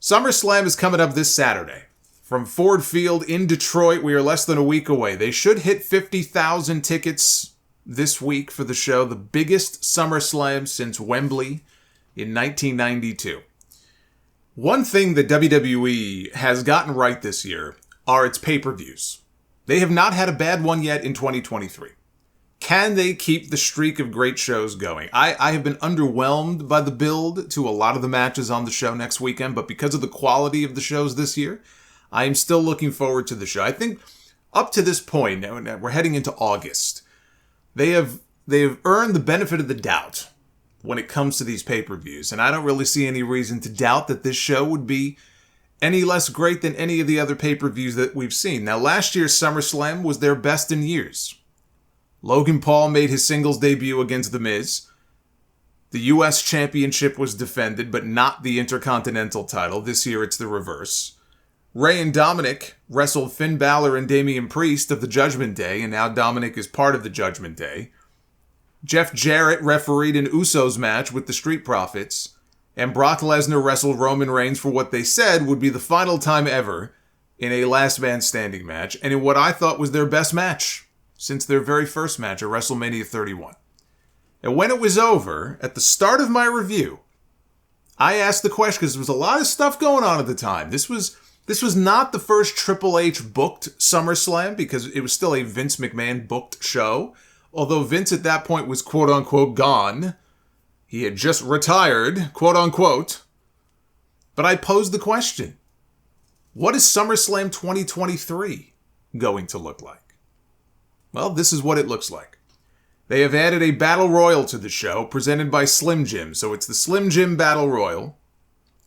SummerSlam is coming up this Saturday. From Ford Field in Detroit, we are less than a week away. They should hit 50,000 tickets this week for the show, the biggest SummerSlam since Wembley in 1992. One thing that WWE has gotten right this year are its pay-per-views. They have not had a bad one yet in 2023. Can they keep the streak of great shows going? I have been underwhelmed by the build to a lot of the matches on the show next weekend, but because of the quality of the shows this year, I am still looking forward to the show. I think up to this point, we're heading into August, they have earned the benefit of the doubt when it comes to these pay-per-views, and I don't really see any reason to doubt that this show would be any less great than any of the other pay-per-views that we've seen. Now, last year's SummerSlam was their best in years. Logan Paul made his singles debut against The Miz. The U.S. Championship was defended, but not the Intercontinental title. This year it's the reverse. Rey and Dominic wrestled Finn Balor and Damian Priest of the Judgment Day, and now Dominic is part of the Judgment Day. Jeff Jarrett refereed an Usos match with the Street Profits, and Brock Lesnar wrestled Roman Reigns for what they said would be the final time ever in a last man standing match, and in what I thought was their best match since their very first match at WrestleMania 31. And when it was over, at the start of my review, I asked the question, because there was a lot of stuff going on at the time. This was not the first Triple H booked SummerSlam, because it was still a Vince McMahon booked show. Although Vince at that point was quote-unquote gone. He had just retired, quote-unquote. But I posed the question, what is SummerSlam 2023 going to look like? Well, this is what it looks like. They have added a Battle Royal to the show, presented by Slim Jim. So it's the Slim Jim Battle Royal,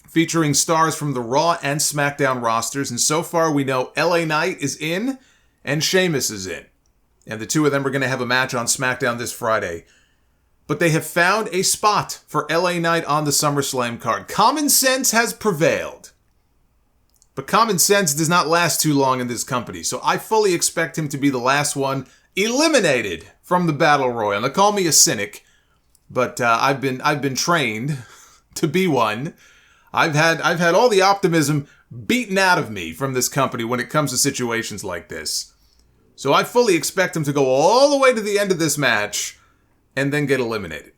featuring stars from the Raw and SmackDown rosters. And so far we know LA Knight is in and Sheamus is in. And the two of them are going to have a match on SmackDown this Friday. But they have found a spot for LA Knight on the SummerSlam card. Common sense has prevailed. But common sense does not last too long in this company. So I fully expect him to be the last one eliminated from the Battle Royal. Now call me a cynic, but I've been trained to be one. I've had all the optimism beaten out of me from this company when it comes to situations like this. So I fully expect him to go all the way to the end of this match and then get eliminated.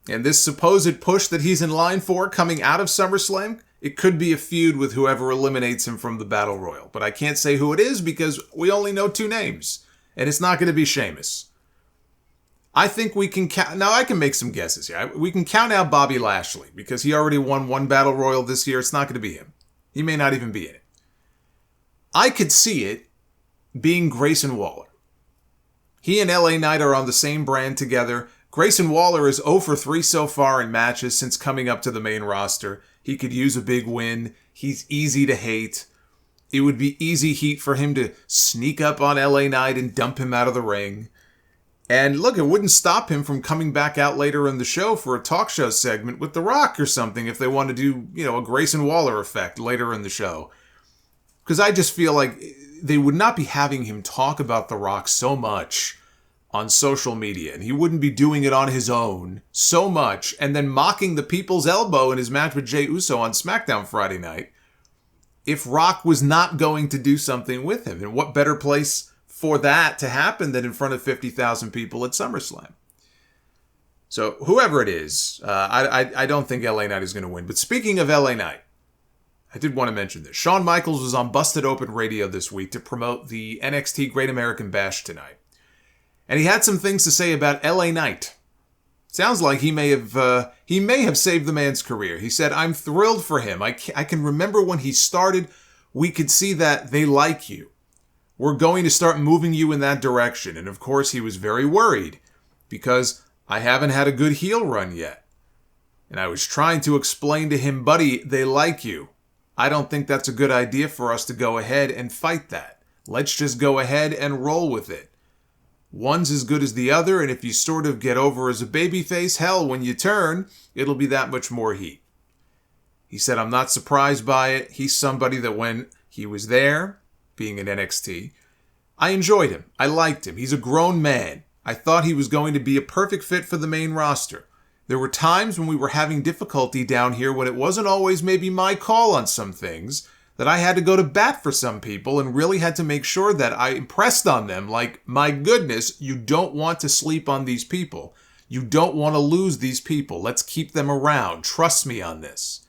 And this supposed push that he's in line for coming out of SummerSlam, it could be a feud with whoever eliminates him from the Battle Royal. But I can't say who it is because we only know two names. And it's not going to be Sheamus. I think we can count... Now, I can make some guesses here. We can count out Bobby Lashley because he already won one Battle Royal this year. It's not going to be him. He may not even be in it. I could see it being Grayson Waller. He and LA Knight are on the same brand together. Grayson Waller is 0 for 3 so far in matches since coming up to the main roster. He could use a big win. He's easy to hate. It would be easy heat for him to sneak up on LA Knight and dump him out of the ring. And look, it wouldn't stop him from coming back out later in the show for a talk show segment with The Rock or something if they want to do, a Grayson Waller effect later in the show. Because I just feel like they would not be having him talk about The Rock so much on social media, and he wouldn't be doing it on his own so much, and then mocking the people's elbow in his match with Jey Uso on SmackDown Friday night, if Rock was not going to do something with him. And what better place for that to happen than in front of 50,000 people at SummerSlam? So whoever it is, I don't think LA Knight is going to win. But speaking of LA Knight, I did want to mention this. Shawn Michaels was on Busted Open Radio this week to promote the NXT Great American Bash tonight. And he had some things to say about LA Knight. Sounds like he may have saved the man's career. He said, "I'm thrilled for him. I can remember when he started, we could see that they like you. We're going to start moving you in that direction." And of course, he was very worried because I haven't had a good heel run yet. And I was trying to explain to him, "Buddy, they like you. I don't think that's a good idea for us to go ahead and fight that. Let's just go ahead and roll with it. One's as good as the other, and if you sort of get over as a babyface, hell, when you turn, it'll be that much more heat." He said, "I'm not surprised by it. He's somebody that when he was there, being in NXT, I enjoyed him. I liked him. He's a grown man. I thought he was going to be a perfect fit for the main roster. There were times when we were having difficulty down here when it wasn't always maybe my call on some things, that I had to go to bat for some people and really had to make sure that I impressed on them, like, my goodness, you don't want to sleep on these people. You don't want to lose these people. Let's keep them around. Trust me on this.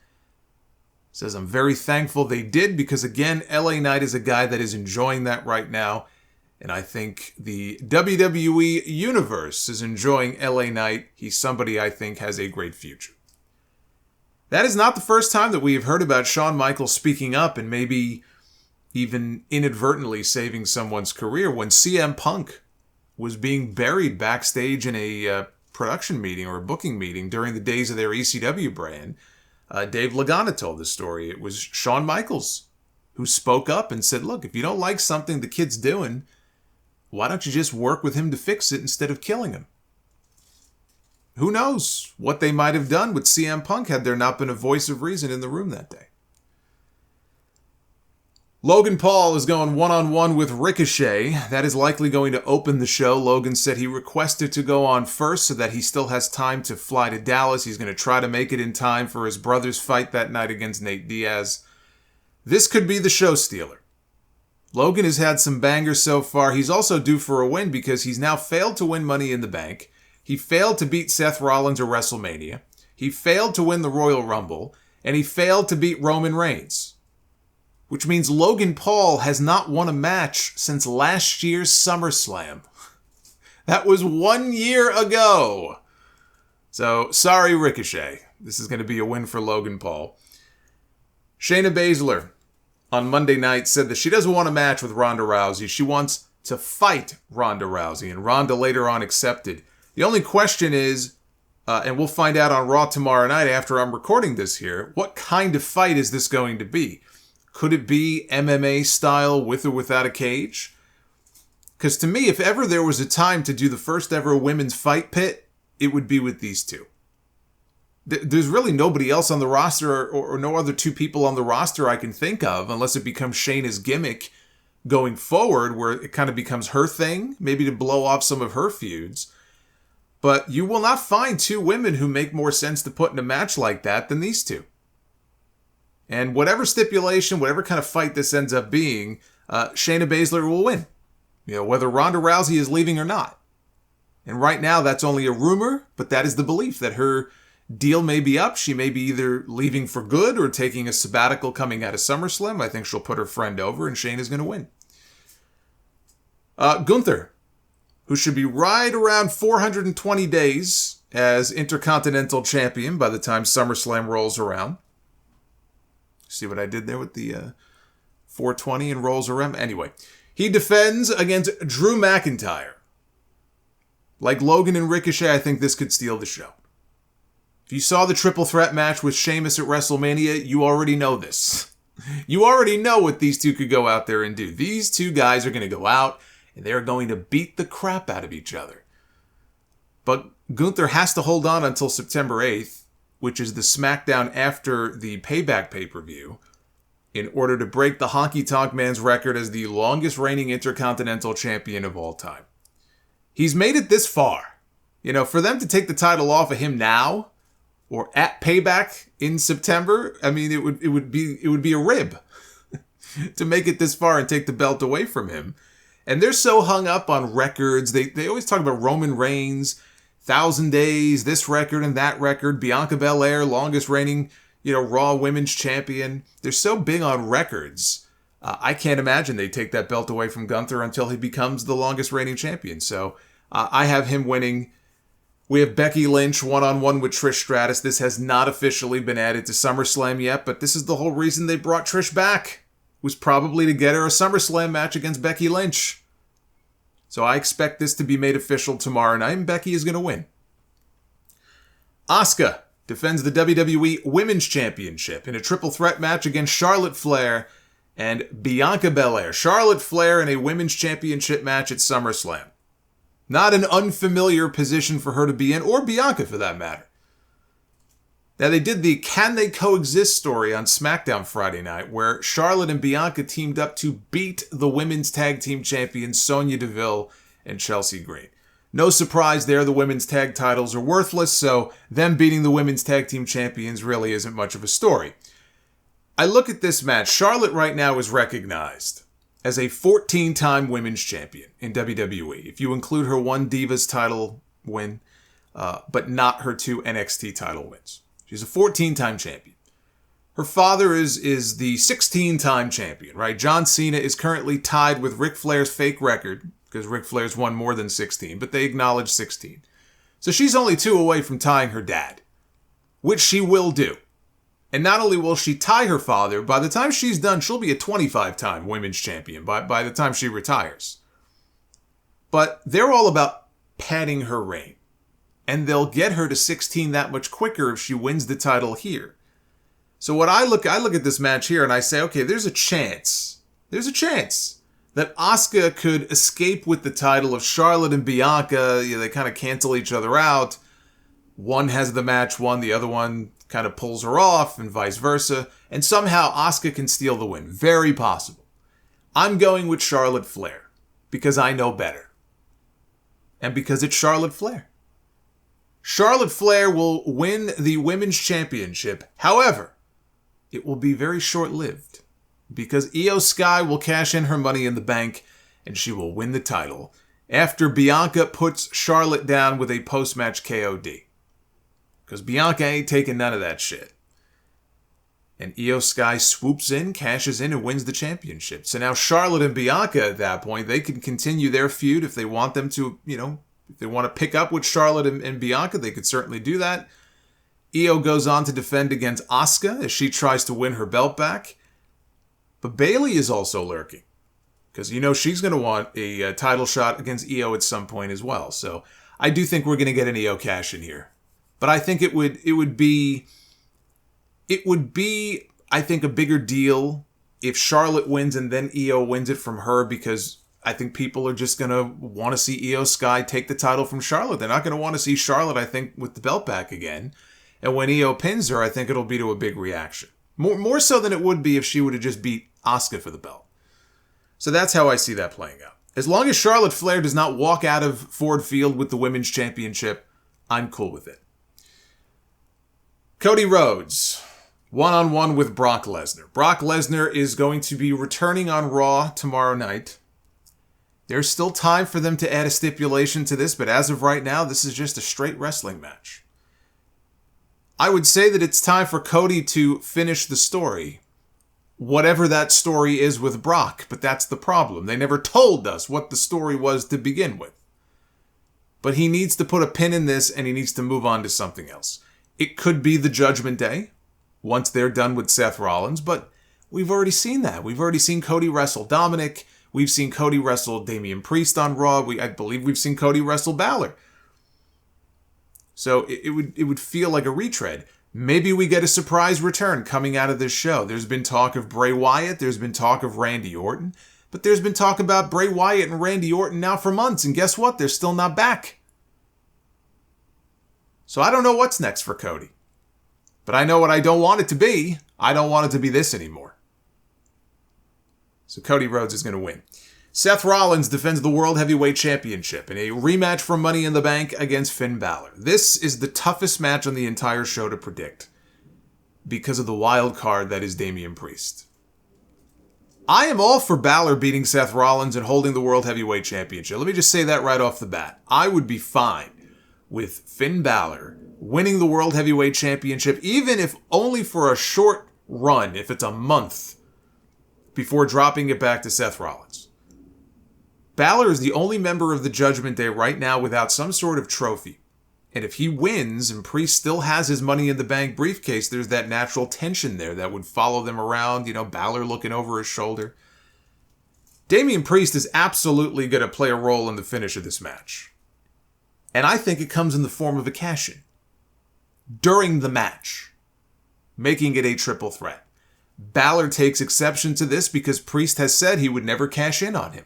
Says, I'm very thankful they did because, again, LA Knight is a guy that is enjoying that right now. And I think the WWE Universe is enjoying LA Knight. He's somebody I think has a great future. That is not the first time that we have heard about Shawn Michaels speaking up and maybe even inadvertently saving someone's career. When CM Punk was being buried backstage in a production meeting or a booking meeting during the days of their ECW brand, Dave Lagana told the story. It was Shawn Michaels who spoke up and said, look, if you don't like something the kid's doing, why don't you just work with him to fix it instead of killing him? Who knows what they might have done with CM Punk had there not been a voice of reason in the room that day. Logan Paul is going one-on-one with Ricochet. That is likely going to open the show. Logan said he requested to go on first so that he still has time to fly to Dallas. He's going to try to make it in time for his brother's fight that night against Nate Diaz. This could be the show stealer. Logan has had some bangers so far. He's also due for a win because he's now failed to win Money in the Bank. He failed to beat Seth Rollins at WrestleMania. He failed to win the Royal Rumble. And he failed to beat Roman Reigns. Which means Logan Paul has not won a match since last year's SummerSlam. That was 1 year ago. So, sorry, Ricochet. This is going to be a win for Logan Paul. Shayna Baszler on Monday night said that she doesn't want a match with Ronda Rousey. She wants to fight Ronda Rousey. And Ronda later on accepted. The only question is, and we'll find out on Raw tomorrow night after I'm recording this here, what kind of fight is this going to be? Could it be MMA style with or without a cage? Because to me, if ever there was a time to do the first ever women's fight pit, it would be with these two. There's really nobody else on the roster or no other two people on the roster I can think of unless it becomes Shayna's gimmick going forward where it kind of becomes her thing, maybe to blow off some of her feuds. But you will not find two women who make more sense to put in a match like that than these two. And whatever stipulation, whatever kind of fight this ends up being, Shayna Baszler will win. You know, whether Ronda Rousey is leaving or not. And right now, that's only a rumor, but that is the belief that her deal may be up. She may be either leaving for good or taking a sabbatical coming out of SummerSlam. I think she'll put her friend over and Shayna's going to win. Gunther, who should be right around 420 days as Intercontinental Champion by the time SummerSlam rolls around. See what I did there with the 420 and rolls around? Anyway, he defends against Drew McIntyre. Like Logan and Ricochet, I think this could steal the show. If you saw the triple threat match with Sheamus at WrestleMania, you already know this. You already know what these two could go out there and do. These two guys are going to go out and they're going to beat the crap out of each other. But Gunther has to hold on until September 8th, which is the SmackDown after the Payback pay-per-view, in order to break the Honky Tonk Man's record as the longest reigning Intercontinental Champion of all time. He's made it this far. You know, for them to take the title off of him now, or at Payback in September, I mean, it would be a rib to make it this far and take the belt away from him. And they're so hung up on records. They always talk about Roman Reigns, 1,000 days, this record and that record, Bianca Belair, longest reigning, Raw Women's Champion. They're so big on records. I can't imagine they take that belt away from Gunther until he becomes the longest reigning champion. So I have him winning. We have Becky Lynch one-on-one with Trish Stratus. This has not officially been added to SummerSlam yet, but this is the whole reason they brought Trish back. Was probably to get her a SummerSlam match against Becky Lynch. So I expect this to be made official tomorrow night, and Becky is going to win. Asuka defends the WWE Women's Championship in a triple threat match against Charlotte Flair and Bianca Belair. Charlotte Flair in a Women's Championship match at SummerSlam. Not an unfamiliar position for her to be in, or Bianca for that matter. Now, they did the Can They Coexist story on SmackDown Friday night, where Charlotte and Bianca teamed up to beat the women's tag team champions Sonya Deville and Chelsea Green. No surprise there, the women's tag titles are worthless, so them beating the women's tag team champions really isn't much of a story. I look at this match. Charlotte right now is recognized as a 14-time women's champion in WWE, if you include her one Divas title win, but not her 2 NXT title wins. She's a 14-time champion. Her father is the 16-time champion, right? John Cena is currently tied with Ric Flair's fake record, because Ric Flair's won more than 16, but they acknowledge 16. So she's only 2 away from tying her dad, which she will do. And not only will she tie her father, by the time she's done, she'll be a 25-time women's champion by the time she retires. But they're all about padding her reign. And they'll get her to 16 that much quicker if she wins the title here. So what I look at this match here and I say, okay, there's a chance that Asuka could escape with the title of Charlotte and Bianca. They kind of cancel each other out. One has the match won, the other one kind of pulls her off, and vice versa. And somehow Asuka can steal the win. Very possible. I'm going with Charlotte Flair because I know better. And because it's Charlotte Flair. Charlotte Flair will win the women's championship. However, it will be very short-lived because Io Sky will cash in her money in the bank and she will win the title after Bianca puts Charlotte down with a post-match KOD. Because Bianca ain't taking none of that shit. And Io Sky swoops in, cashes in, and wins the championship. So now Charlotte and Bianca at that point, they can continue their feud if they want them to, if they want to pick up with Charlotte and Bianca, they could certainly do that. Io goes on to defend against Asuka as she tries to win her belt back. But Bayley is also lurking. Because she's going to want a title shot against Io at some point as well. So I do think we're going to get an Io cash in here. But I think it would be, I think, a bigger deal if Charlotte wins and then Io wins it from her, because I think people are just going to want to see Io Sky take the title from Charlotte. They're not going to want to see Charlotte, I think, with the belt back again. And when Io pins her, I think it'll be to a big reaction. More so than it would be if she would have just beat Asuka for the belt. So that's how I see that playing out. As long as Charlotte Flair does not walk out of Ford Field with the women's championship, I'm cool with it. Cody Rhodes, one-on-one with Brock Lesnar. Brock Lesnar is going to be returning on Raw tomorrow night. There's still time for them to add a stipulation to this, but as of right now, this is just a straight wrestling match. I would say that it's time for Cody to finish the story, whatever that story is with Brock, but that's the problem. They never told us what the story was to begin with. But he needs to put a pin in this, and he needs to move on to something else. It could be the Judgment Day, once they're done with Seth Rollins, but we've already seen that. We've already seen Cody wrestle Dominic. We've seen Cody wrestle Damian Priest on Raw. I believe we've seen Cody wrestle Balor. So it would feel like a retread. Maybe we get a surprise return coming out of this show. There's been talk of Bray Wyatt. There's been talk of Randy Orton. But there's been talk about Bray Wyatt and Randy Orton now for months. And guess what? They're still not back. So I don't know what's next for Cody. But I know what I don't want it to be. I don't want it to be this anymore. So Cody Rhodes is going to win. Seth Rollins defends the World Heavyweight Championship in a rematch for Money in the Bank against Finn Balor. This is the toughest match on the entire show to predict because of the wild card that is Damian Priest. I am all for Balor beating Seth Rollins and holding the World Heavyweight Championship. Let me just say that right off the bat. I would be fine with Finn Balor winning the World Heavyweight Championship, even if only for a short run, if it's a month, before dropping it back to Seth Rollins. Balor is the only member of the Judgment Day right now without some sort of trophy. And if he wins and Priest still has his Money in the Bank briefcase, there's that natural tension there that would follow them around, Balor looking over his shoulder. Damian Priest is absolutely going to play a role in the finish of this match. And I think it comes in the form of a cash-in during the match, making it a triple threat. Balor takes exception to this because Priest has said he would never cash in on him.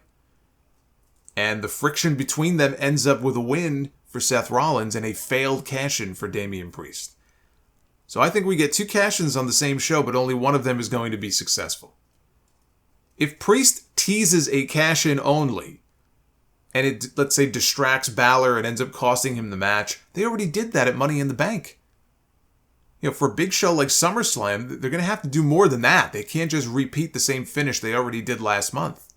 And the friction between them ends up with a win for Seth Rollins and a failed cash-in for Damian Priest. So I think we get 2 cash-ins on the same show, but only one of them is going to be successful. If Priest teases a cash-in only, and it, let's say, distracts Balor and ends up costing him the match, they already did that at Money in the Bank. For a big show like SummerSlam, they're going to have to do more than that. They can't just repeat the same finish they already did last month.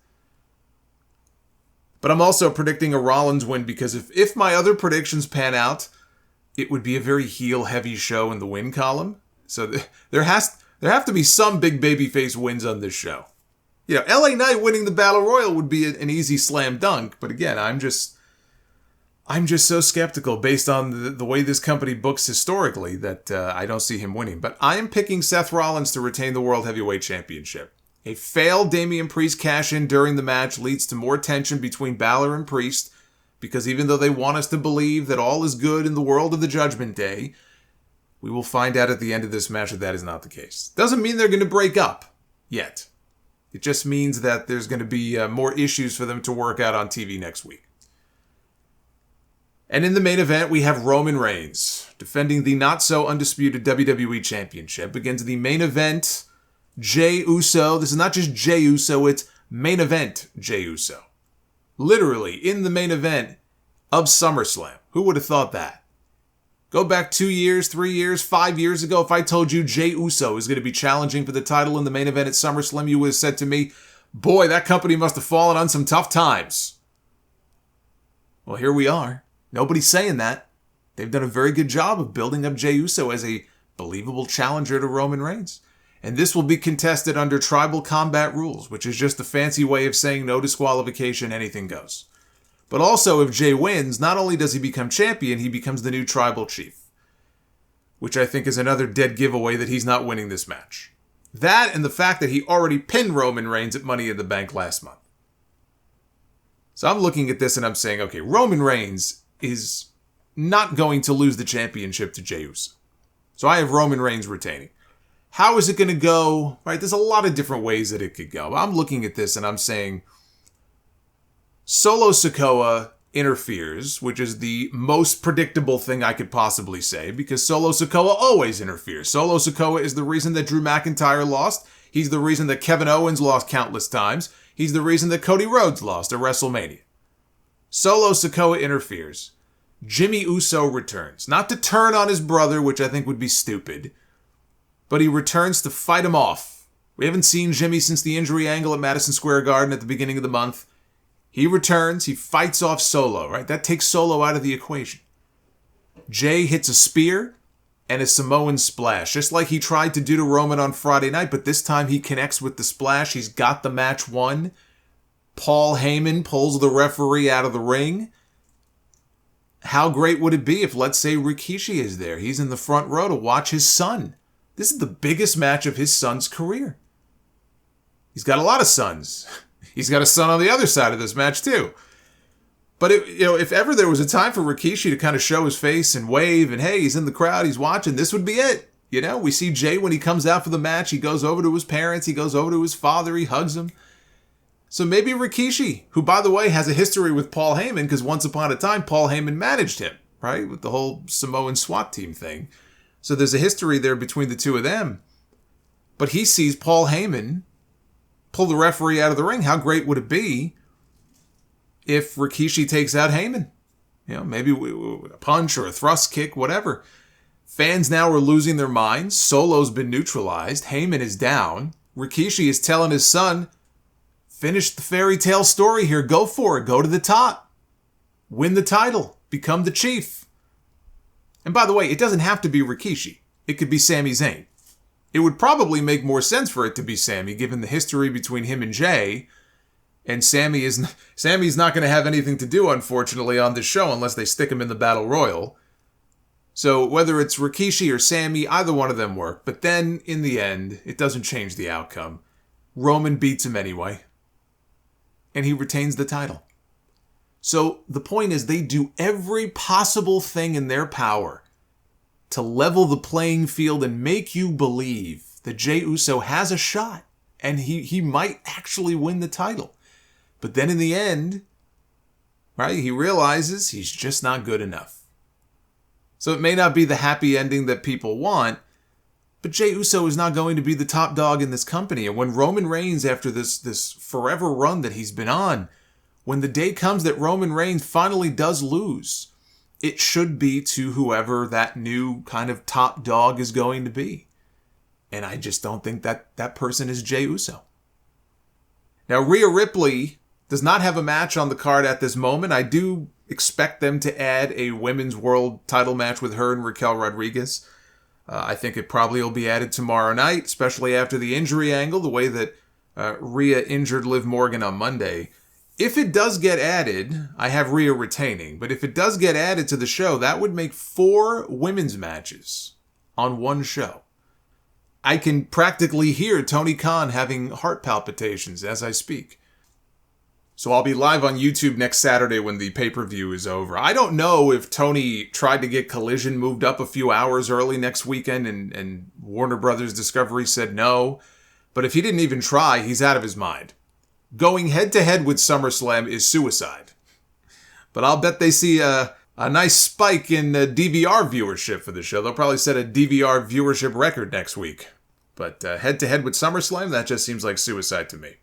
But I'm also predicting a Rollins win because if my other predictions pan out, it would be a very heel-heavy show in the win column. So there have to be some big babyface wins on this show. LA Knight winning the Battle Royal would be an easy slam dunk. But again, I'm just so skeptical based on the way this company books historically that I don't see him winning. But I am picking Seth Rollins to retain the World Heavyweight Championship. A failed Damian Priest cash-in during the match leads to more tension between Balor and Priest, because even though they want us to believe that all is good in the world of the Judgment Day, we will find out at the end of this match that is not the case. Doesn't mean they're going to break up yet. It just means that there's going to be more issues for them to work out on TV next week. And in the main event, we have Roman Reigns defending the not-so-undisputed WWE Championship against the main event Jey Uso. This is not just Jey Uso, it's main event Jey Uso. Literally, in the main event of SummerSlam. Who would have thought that? Go back 2 years, 3 years, 5 years ago, if I told you Jey Uso is going to be challenging for the title in the main event at SummerSlam, you would have said to me, boy, that company must have fallen on some tough times. Well, here we are. Nobody's saying that. They've done a very good job of building up Jey Uso as a believable challenger to Roman Reigns. And this will be contested under tribal combat rules, which is just a fancy way of saying no disqualification, anything goes. But also, if Jey wins, not only does he become champion, he becomes the new tribal chief. Which I think is another dead giveaway that he's not winning this match. That and the fact that he already pinned Roman Reigns at Money in the Bank last month. So I'm looking at this and I'm saying, okay, Roman Reigns is not going to lose the championship to Jey Uso. So I have Roman Reigns retaining. How is it going to go? Right, there's a lot of different ways that it could go. I'm looking at this and I'm saying Solo Sikoa interferes, which is the most predictable thing I could possibly say, because Solo Sikoa always interferes. Solo Sikoa is the reason that Drew McIntyre lost. He's the reason that Kevin Owens lost countless times. He's the reason that Cody Rhodes lost at WrestleMania. Solo Sikoa interferes. Jimmy Uso returns. Not to turn on his brother, which I think would be stupid, but he returns to fight him off. We haven't seen Jimmy since the injury angle at Madison Square Garden at the beginning of the month. He returns, he fights off Solo, right? That takes Solo out of the equation. Jey hits a spear and a Samoan splash, just like he tried to do to Roman on Friday night, but this time he connects with the splash. He's got the match won. Paul Heyman pulls the referee out of the ring. How great would it be if, let's say, Rikishi is there? He's in the front row to watch his son. This is the biggest match of his son's career. He's got a lot of sons. He's got a son on the other side of this match, too. But, if ever there was a time for Rikishi to kind of show his face and wave and, hey, he's in the crowd, he's watching, this would be it. We see Jey when he comes out for the match, he goes over to his parents, he goes over to his father, he hugs him. So maybe Rikishi, who, by the way, has a history with Paul Heyman, because once upon a time, Paul Heyman managed him, right? With the whole Samoan SWAT team thing. So there's a history there between the two of them. But he sees Paul Heyman pull the referee out of the ring. How great would it be if Rikishi takes out Heyman? Maybe a punch or a thrust kick, whatever. Fans now are losing their minds. Solo's been neutralized. Heyman is down. Rikishi is telling his son, finish the fairy tale story here. Go for it. Go to the top. Win the title. Become the chief. And by the way, it doesn't have to be Rikishi. It could be Sami Zayn. It would probably make more sense for it to be Sami, given the history between him and Jey. And Sami's not going to have anything to do, unfortunately, on this show unless they stick him in the Battle Royal. So whether it's Rikishi or Sami, either one of them work. But then, in the end, it doesn't change the outcome. Roman beats him anyway. And he retains the title. So the point is, they do every possible thing in their power to level the playing field and make you believe that Jey Uso has a shot and he might actually win the title. But then in the end, right, he realizes he's just not good enough. So it may not be the happy ending that people want, but Jey Uso is not going to be the top dog in this company. And when Roman Reigns, after this forever run that he's been on, when the day comes that Roman Reigns finally does lose, it should be to whoever that new kind of top dog is going to be. And I just don't think that person is Jey Uso. Now, Rhea Ripley does not have a match on the card at this moment. I do expect them to add a women's world title match with her and Raquel Rodriguez. I think it probably will be added tomorrow night, especially after the injury angle, the way that Rhea injured Liv Morgan on Monday. If it does get added, I have Rhea retaining, but if it does get added to the show, that would make 4 women's matches on one show. I can practically hear Tony Khan having heart palpitations as I speak. So I'll be live on YouTube next Saturday when the pay-per-view is over. I don't know if Tony tried to get Collision moved up a few hours early next weekend and Warner Brothers Discovery said no. But if he didn't even try, he's out of his mind. Going head-to-head with SummerSlam is suicide. But I'll bet they see a nice spike in DVR viewership for the show. They'll probably set a DVR viewership record next week. But head-to-head with SummerSlam, that just seems like suicide to me.